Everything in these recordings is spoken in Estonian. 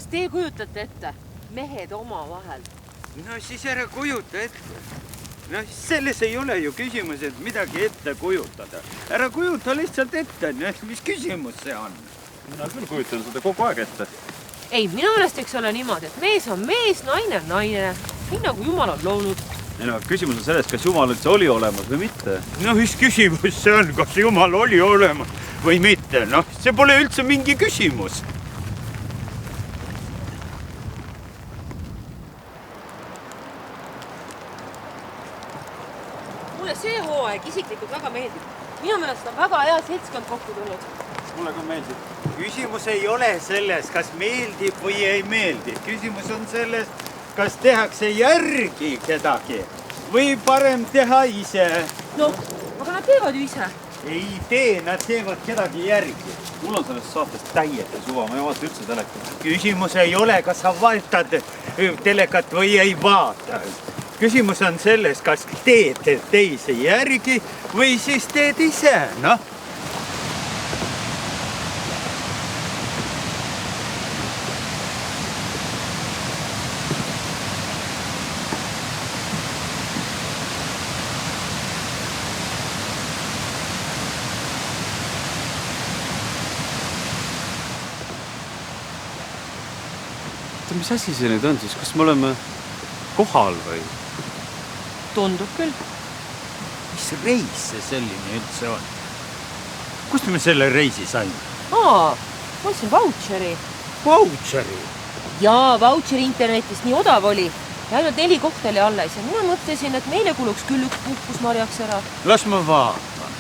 Kas teie kujutate ette mehed oma vahel? No siis ära kujuta ette. No selles ei ole ju küsimus, et midagi ette kujutada. Ära kujuta lihtsalt ette, mis küsimus see on. Mina küll kujutan seda kogu aeg ette. Ei, minu meelest eks ole niimoodi, et mees on mees, naine on naine, nii nagu Jumal on loonud. Ei no, küsimus on selles, kas Jumal üldse oli olemas või mitte. No mis küsimus see on, kas Jumal oli olemas või mitte? No see pole üldse mingi küsimus. Mulle see hooaeg isiklikult väga meeldib. Minu meelest on väga hea seltskond kokku tulnud. Mulle ka meeldib. Küsimus ei ole selles, kas meeldib või ei meeldi. Küsimus on selles, kas tehakse järgi kedagi või parem teha ise. No, aga nad teevad ju ise. Ei tee, nad teevad kedagi järgi. Mul on sellest saatest täiesti suva, ma ei vaata üldse telekat. Küsimus ei ole, kas sa vaatad telekat või ei vaata. Küsimus on selles, kas teed teisi järgi või siis teed ise, noh. Mis asi see nüüd on siis? Kas me oleme kohal või? Tundub küll. Mis reis see selline üldse on? Kust me selle reisi saime? Ma ostsin vautšeri. Vautšeri? Jaa, vautšeri internetist nii odav oli. Ja ainult 4 kohteli alles. Ja mina mõtlesin, et meile kuluks küll üks puhkus marjaks ära. Las ma vaatan.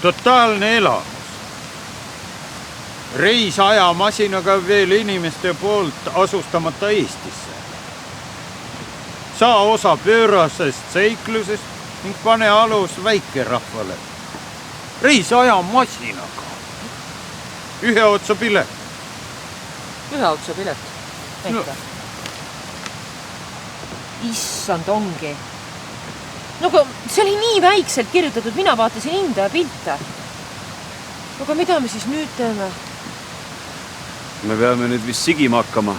Totaalne elamus. Reis ajamasinaga veel inimeste poolt asustamata Eestisse. Saa osa pöörasest seiklusest ning pane alus väikerahvale. Reis ajamasinaga. Ühe otsa pilet. Ühe otsa pilet. Näita. Issand ongi. No aga see oli nii väikselt kirjutatud, mina vaatasin hinda ja pilte. Aga mida me siis nüüd teeme? Me peame nüüd vist sigima hakkama.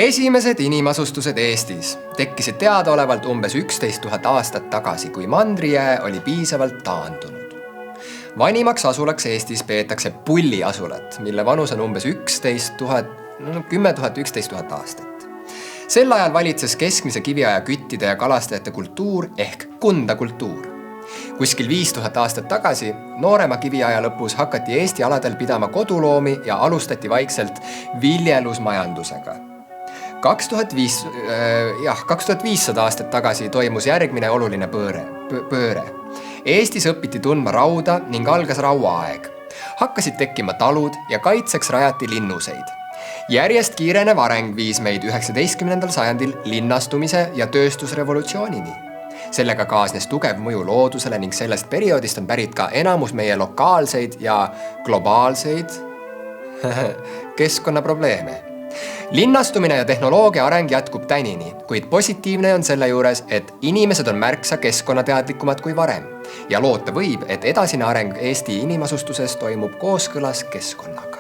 Esimesed inimasustused Eestis tekkisid teadaolevalt umbes 11 000 aastat tagasi, kui mandrijää oli piisavalt taandunud. Vanimaks asulaks Eestis peetakse Pulli asulat, mille vanus on umbes 10 000, 11 000 aastat. Sel ajal valitses keskmise kiviaja küttide ja kalastajate kultuur ehk Kunda kultuur. Kuskil 5000 aastat tagasi, noorema kiviaja lõpus hakati Eesti aladel pidama koduloomi ja alustati vaikselt viljelusmajandusega. 2500 aastat tagasi toimus järgmine oluline pööre. Eestis õpiti tundma rauda ning algas rauaaeg. Hakkasid tekkima talud ja kaitseks rajati linnuseid. Järjest kiirenev areng viis meid 19. sajandil linnastumise ja tööstusrevolutsioonini. Sellega kaasnes tugev mõju loodusele ning sellest perioodist on pärit ka enamus meie lokaalseid ja globaalseid keskkonnaprobleeme. Linnastumine ja tehnoloogia areng jätkub tänini, kuid positiivne on selle juures, et inimesed on märksa keskkonnateadlikumad kui varem ja loota võib, et edasine areng Eesti inimasustuses toimub kooskõlas keskkonnaga.